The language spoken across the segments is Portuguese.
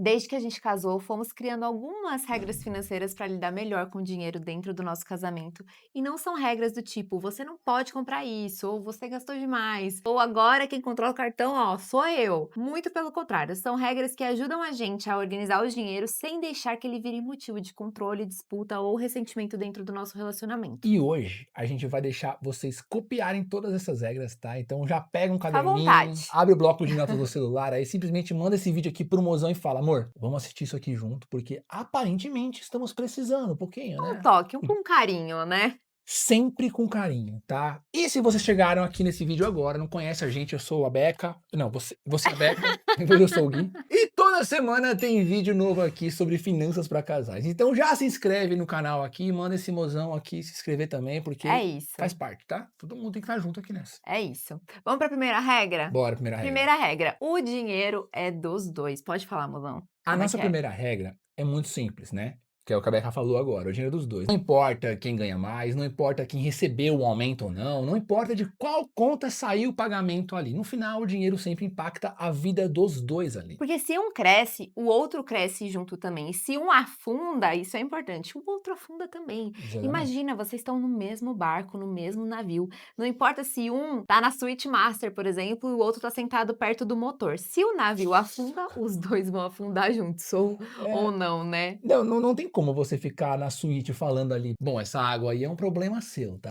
Desde que a gente casou, fomos criando algumas regras financeiras para lidar melhor com o dinheiro dentro do nosso casamento. E não são regras do tipo, você não pode comprar isso, ou você gastou demais, ou agora quem controla o cartão, ó, sou eu. Muito pelo contrário, são regras que ajudam a gente a organizar o dinheiro sem deixar que ele vire motivo de controle, disputa ou ressentimento dentro do nosso relacionamento. E hoje a gente vai deixar vocês copiarem todas essas regras, tá? Então já pega um Fica à caderninho, vontade. abre o bloco de notas do celular, aí simplesmente manda esse vídeo aqui pro mozão e fala: amor, vamos assistir isso aqui junto, porque aparentemente estamos precisando um pouquinho, Um né? toque, um com carinho, né? Sempre com carinho, tá? E se vocês chegaram aqui nesse vídeo agora, não conhece a gente, eu sou a Beca. Não, você é a Beca, eu sou o Gui. E toda semana tem vídeo novo aqui sobre finanças para casais. Então já se inscreve no canal aqui, manda esse mozão aqui se inscrever também, É porque faz isso. parte, tá? Todo mundo tem que estar junto aqui nessa. É isso. Vamos para a primeira regra? Bora, primeira regra. Primeira regra, o dinheiro é dos 2. Pode falar, mozão, A como é nossa que é? primeira regra é muito simples, né? Que é o que a Beca falou agora, o dinheiro dos dois. Não importa quem ganha mais, não importa quem recebeu o aumento ou não, não importa de qual conta saiu o pagamento ali. No final, o dinheiro sempre impacta a vida dos dois ali. Porque se um cresce, o outro cresce junto também. E se um afunda, isso é importante, o outro afunda também. Exatamente. Imagina, vocês estão no mesmo barco, no mesmo navio. Não importa se um tá na suíte master, por exemplo, e o outro tá sentado perto do motor. Se o navio afunda, os dois vão afundar juntos, ou É, não, né? não tem como você ficar na suíte falando ali, bom, essa água aí é um problema seu, tá?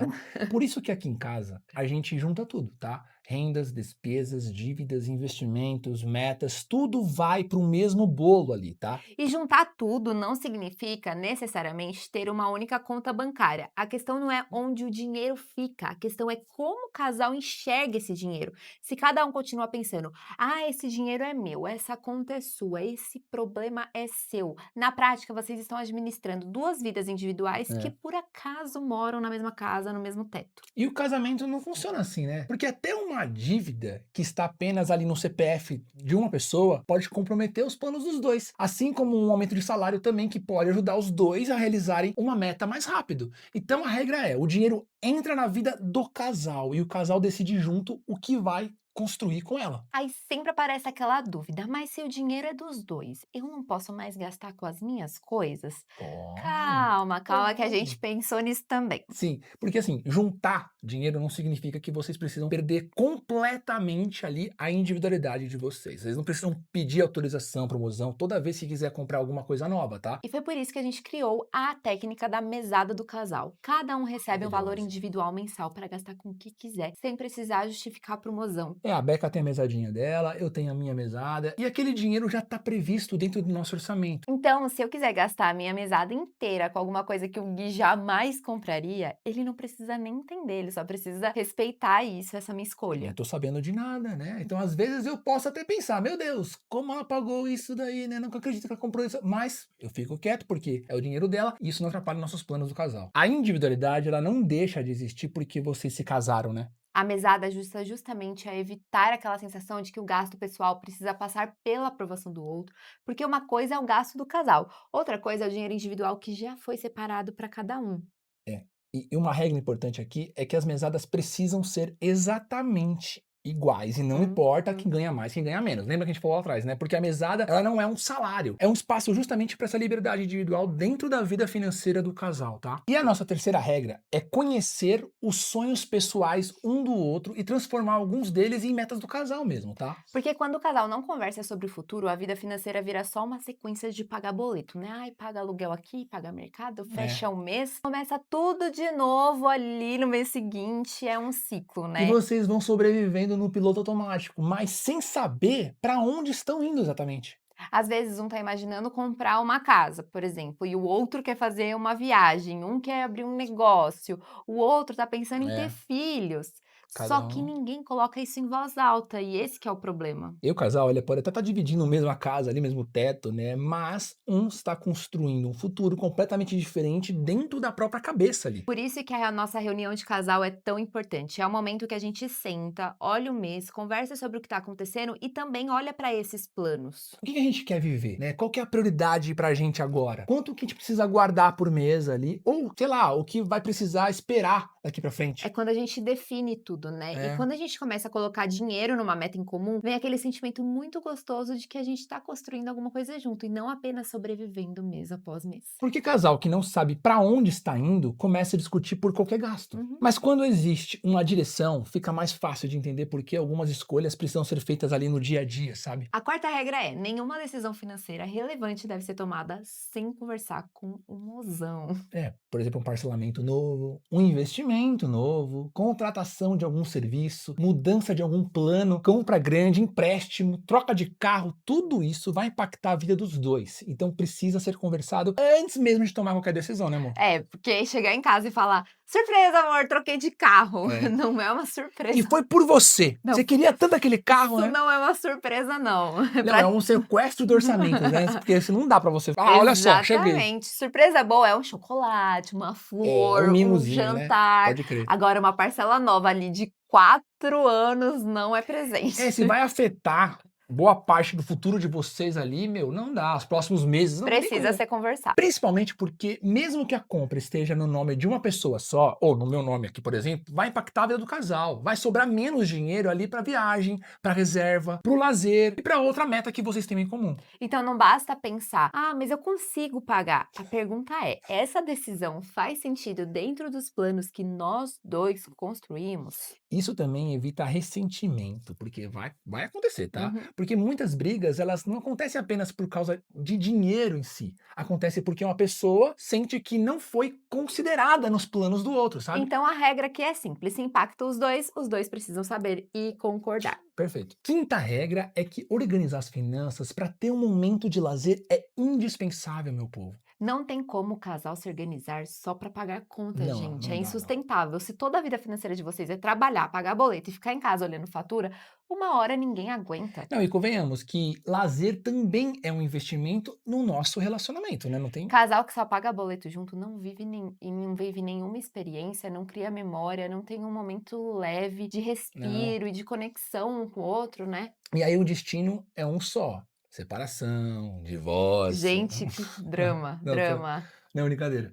Por isso que aqui em casa a gente junta tudo, tá? Rendas, despesas, dívidas, investimentos, metas, tudo vai para o mesmo bolo ali, tá? E juntar tudo não significa necessariamente ter uma única conta bancária. A questão não é onde o dinheiro fica, a questão é como o casal enxerga esse dinheiro. Se cada um continua pensando, ah, esse dinheiro é meu, essa conta é sua, esse problema é seu. Na prática, vocês estão administrando duas vidas individuais que É. por acaso moram na mesma casa, no mesmo teto. E o casamento não funciona assim, né? Porque até uma dívida que está apenas ali no CPF de uma pessoa pode comprometer os planos dos dois. Assim como um aumento de salário também que pode ajudar os dois a realizarem uma meta mais rápido. Então a regra é, o dinheiro entra na vida do casal e o casal decide junto o que vai construir com ela. Aí sempre aparece aquela dúvida, mas se o dinheiro é dos dois, eu não posso mais gastar com as minhas coisas? Pode, Calma, calma que a gente pode. pensou nisso também. Sim, porque assim, juntar dinheiro não significa que vocês precisam perder completamente ali a individualidade de vocês. Vocês não precisam pedir autorização, promoção, toda vez que quiser comprar alguma coisa nova, tá? E foi por isso que a gente criou a técnica da mesada do casal. Cada um recebe um valor Maravilhosa. individual mensal para gastar com o que quiser, sem precisar justificar a promoção. É, a Beca tem a mesadinha dela, eu tenho a minha mesada, e aquele dinheiro já está previsto dentro do nosso orçamento. Então, se eu quiser gastar a minha mesada inteira com alguma coisa que o Gui jamais compraria, ele não precisa nem entender, ele só precisa respeitar isso, essa minha Eu não escolha. tô sabendo de nada, né? Então, às vezes, eu posso até pensar, meu Deus, como ela pagou isso daí, né? Não acredito que ela comprou isso. Mas eu fico quieto porque é o dinheiro dela e isso não atrapalha nossos planos do casal. A individualidade, ela não deixa de existir porque vocês se casaram, né? A mesada ajusta justamente a evitar aquela sensação de que o gasto pessoal precisa passar pela aprovação do outro, porque uma coisa é o gasto do casal, outra coisa é o dinheiro individual que já foi separado para cada um. É. E uma regra importante aqui é que as mesadas precisam ser exatamente iguais e não importa quem Uhum. ganha mais, quem ganha menos. Lembra que a gente falou lá atrás, né? Porque a mesada, ela não é um salário, é um espaço justamente para essa liberdade individual dentro da vida financeira do casal, tá? E a nossa terceira regra é conhecer os sonhos pessoais um do outro e transformar alguns deles em metas do casal mesmo, tá? Porque quando o casal não conversa sobre o futuro, a vida financeira vira só uma sequência de pagar boleto, né? Ai, paga aluguel aqui, paga mercado, É. fecha o mês, começa tudo de novo ali no mês seguinte, é um ciclo, E né? vocês vão sobrevivendo no piloto automático, mas sem saber para onde estão indo exatamente. Às vezes um tá imaginando comprar uma casa, por exemplo, e o outro quer fazer uma viagem, um quer abrir um negócio, o outro tá pensando em ter É, filhos. Só cada que um. ninguém coloca isso em voz alta, e esse que é o problema. E o casal, ele pode até estar dividindo a mesma casa ali, mesmo teto, né, mas um está construindo um futuro completamente diferente dentro da própria cabeça ali. Por isso que a nossa reunião de casal é tão importante. É o momento que a gente senta, olha o mês, conversa sobre o que está acontecendo e também olha para esses planos. O que que a gente quer viver, né? Qual que é a prioridade pra gente agora? Quanto que a gente precisa guardar por mês ali? Ou, sei lá, o que vai precisar esperar daqui pra É frente? quando a gente define tudo. tudo, né? E É. quando a gente começa a colocar dinheiro numa meta em comum, vem aquele sentimento muito gostoso de que a gente tá construindo alguma coisa junto e não apenas sobrevivendo mês após mês. Porque casal que não sabe para onde está indo começa a discutir por qualquer gasto. Uhum. Mas quando existe uma direção, fica mais fácil de entender por que algumas escolhas precisam ser feitas ali no dia a dia, sabe? A quarta regra é: nenhuma decisão financeira relevante deve ser tomada sem conversar com o mozão. É, por exemplo, um parcelamento novo, um investimento novo, contratação de algum serviço, mudança de algum plano, compra grande, empréstimo, troca de carro, tudo isso vai impactar a vida dos dois. Então precisa ser conversado antes mesmo de tomar qualquer decisão, né, amor? É, porque chegar em casa e falar: "Surpresa, amor, troquei de carro", É. não é uma E surpresa. foi por você. Não, Você queria tanto aquele carro, isso né? não é uma surpresa não. Não, é um sequestro de orçamentos, né? Porque assim, não dá pra você. Ah, olha só, cheguei. Exatamente. Surpresa boa é um chocolate, uma É, um flor, um mimozinho, né? jantar. Pode crer. Agora uma parcela nova ali de 4 anos não é É, presente. se vai afetar boa parte do futuro de vocês ali, meu, não dá. Os próximos meses não tem Precisa como. ser conversado. Principalmente porque, mesmo que a compra esteja no nome de uma pessoa só, ou no meu nome aqui, por exemplo, vai impactar a vida do casal. Vai sobrar menos dinheiro ali para viagem, para reserva, para o lazer e para outra meta que vocês têm em comum. Então não basta pensar: "Ah, mas eu consigo pagar". A pergunta é: essa decisão faz sentido dentro dos planos que nós 2 construímos? Isso também evita ressentimento, porque vai acontecer, tá? Uhum. Porque muitas brigas, elas não acontecem apenas por causa de dinheiro em si. Acontece porque uma pessoa sente que não foi considerada nos planos do outro, sabe? Então a regra aqui é simples: se impacta os 2 precisam saber e concordar. Perfeito. Quinta regra é que organizar as finanças para ter um momento de lazer é indispensável, meu povo. Não tem como o casal se organizar só para pagar conta, Não, gente. É não dá, não. insustentável. Se toda a vida financeira de vocês é trabalhar, pagar boleto e ficar em casa olhando fatura, uma hora ninguém aguenta. Não, e convenhamos que lazer também é um investimento no nosso relacionamento, né? Não tem. Casal que só paga boleto junto não vive e não vive nenhuma experiência, não cria memória, não tem um momento leve de Não. respiro e de conexão um com o outro, né? E aí o destino é um só: separação, divórcio. Gente, que drama, Não, drama. não, brincadeira.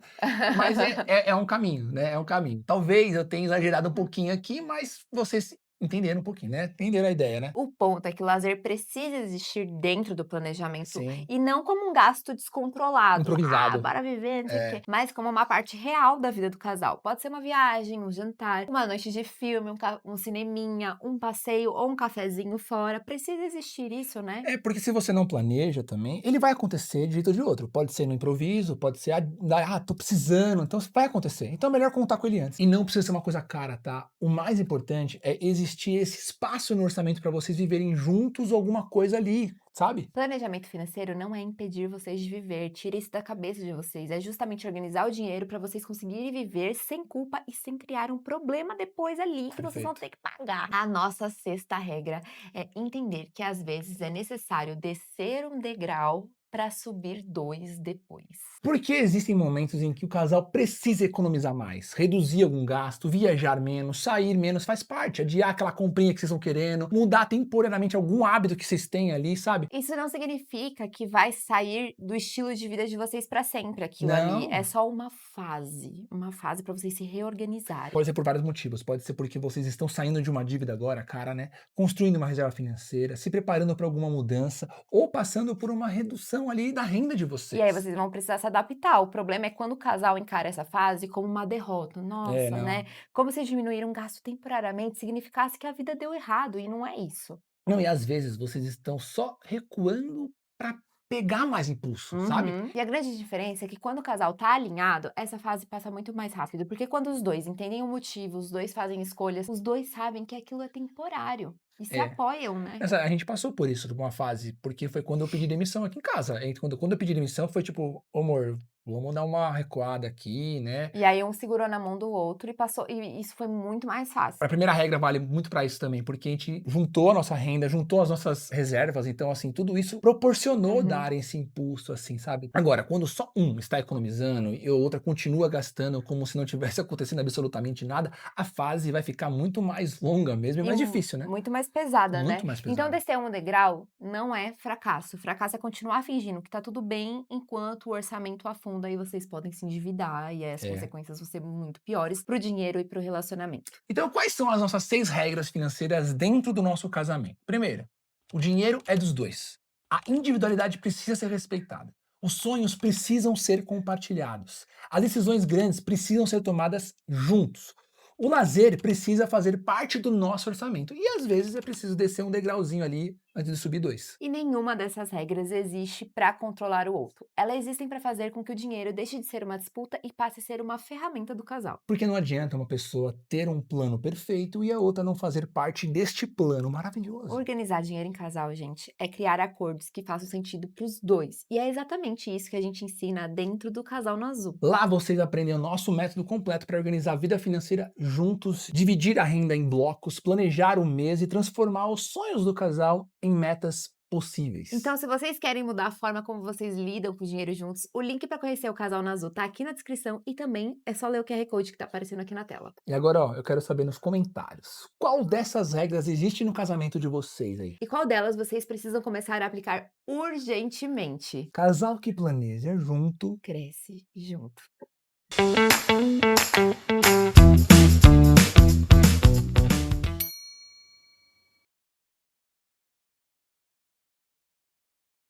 Mas é um caminho, né? É um caminho. Talvez eu tenha exagerado um pouquinho aqui, mas vocês entenderam um pouquinho, né? Entenderam a ideia, né? O ponto é que o lazer precisa existir dentro do planejamento Sim. e não como um gasto descontrolado. Ah, Improvisado. bora viver, não sei o É. quê. Mas como uma parte real da vida do casal. Pode ser uma viagem, um jantar, uma noite de filme, um cineminha, um passeio ou um cafezinho fora. Precisa existir isso, né? É, porque se você não planeja também, ele vai acontecer de jeito ou de outro. Pode ser no improviso, pode ser, tô precisando, então vai acontecer. Então é melhor contar com ele antes. E não precisa ser uma coisa cara, tá? O mais importante é existir esse espaço no orçamento para vocês viverem juntos alguma coisa ali, sabe? Planejamento financeiro não é impedir vocês de viver, tira isso da cabeça de vocês. É justamente organizar o dinheiro para vocês conseguirem viver sem culpa e sem criar um problema depois ali que vocês vão Perfeito. ter que pagar. A nossa sexta regra é entender que às vezes é necessário descer um degrau para subir 2 depois. Porque existem momentos em que o casal precisa economizar mais, reduzir algum gasto, viajar menos, sair menos, faz parte, adiar aquela comprinha que vocês estão querendo, mudar temporariamente algum hábito que vocês têm ali, sabe? Isso não significa que vai sair do estilo de vida de vocês para sempre. Aquilo ali é Não. só uma fase para vocês se reorganizarem. Pode ser por vários motivos. Pode ser porque vocês estão saindo de uma dívida agora, cara, né? Construindo uma reserva financeira, se preparando para alguma mudança ou passando por uma redução ali da renda de E aí vocês. vocês vão precisar se adaptar. O problema é quando o casal encara essa fase como uma derrota. É, Nossa, né? não. Como se diminuir um gasto temporariamente significasse que a vida deu errado, e não é isso. Não, e às vezes vocês estão só recuando para pegar mais impulso, sabe? Uhum. E a grande diferença é que quando o casal tá alinhado, essa fase passa muito mais rápido. Porque quando os dois entendem o motivo, os dois fazem escolhas, os dois sabem que aquilo é temporário. E se É. apoiam, né? A gente passou por isso numa fase, porque foi quando eu pedi demissão aqui em casa. Quando eu pedi demissão foi tipo, "Ô, amor, vamos dar uma recuada aqui, né?" E aí um segurou na mão do outro e passou. E isso foi muito mais fácil. A primeira regra vale muito para isso também, porque a gente juntou a nossa renda, juntou as nossas reservas, então assim, tudo isso proporcionou Uhum. dar esse impulso assim, sabe. Agora, quando só um está economizando e a outra continua gastando como se não tivesse acontecendo absolutamente nada, a fase vai ficar muito mais longa mesmo e E mais difícil, né. muito mais pesada, né. Muito mais Então pesada. descer um degrau não é fracasso, fracasso é continuar fingindo que tá tudo bem enquanto o orçamento afunda senão daí vocês podem se endividar e aí as É. consequências vão ser muito piores para o dinheiro e para o relacionamento. Então, quais são as nossas 6 regras financeiras dentro do nosso casamento? Primeira, o dinheiro é dos dois. A individualidade precisa ser respeitada. Os sonhos precisam ser compartilhados. As decisões grandes precisam ser tomadas juntos. O lazer precisa fazer parte do nosso orçamento. E às vezes é preciso descer um degrauzinho ali antes de subir 2. E nenhuma dessas regras existe para controlar o outro. Elas existem para fazer com que o dinheiro deixe de ser uma disputa e passe a ser uma ferramenta do casal. Porque não adianta uma pessoa ter um plano perfeito e a outra não fazer parte deste plano maravilhoso. Organizar dinheiro em casal, gente, é criar acordos que façam sentido para os dois. E é exatamente isso que a gente ensina dentro do Casal no Azul. Lá vocês aprendem o nosso método completo para organizar a vida financeira juntos, dividir a renda em blocos, planejar o mês e transformar os sonhos do casal em metas possíveis. Então, se vocês querem mudar a forma como vocês lidam com o dinheiro juntos, o link para conhecer o Casal no Azul tá aqui na descrição e também é só ler o QR Code que tá aparecendo aqui na tela. E agora, ó, eu quero saber nos comentários, qual dessas regras existe no casamento de vocês aí? E qual delas vocês precisam começar a aplicar urgentemente? Casal que planeja junto Cresce junto.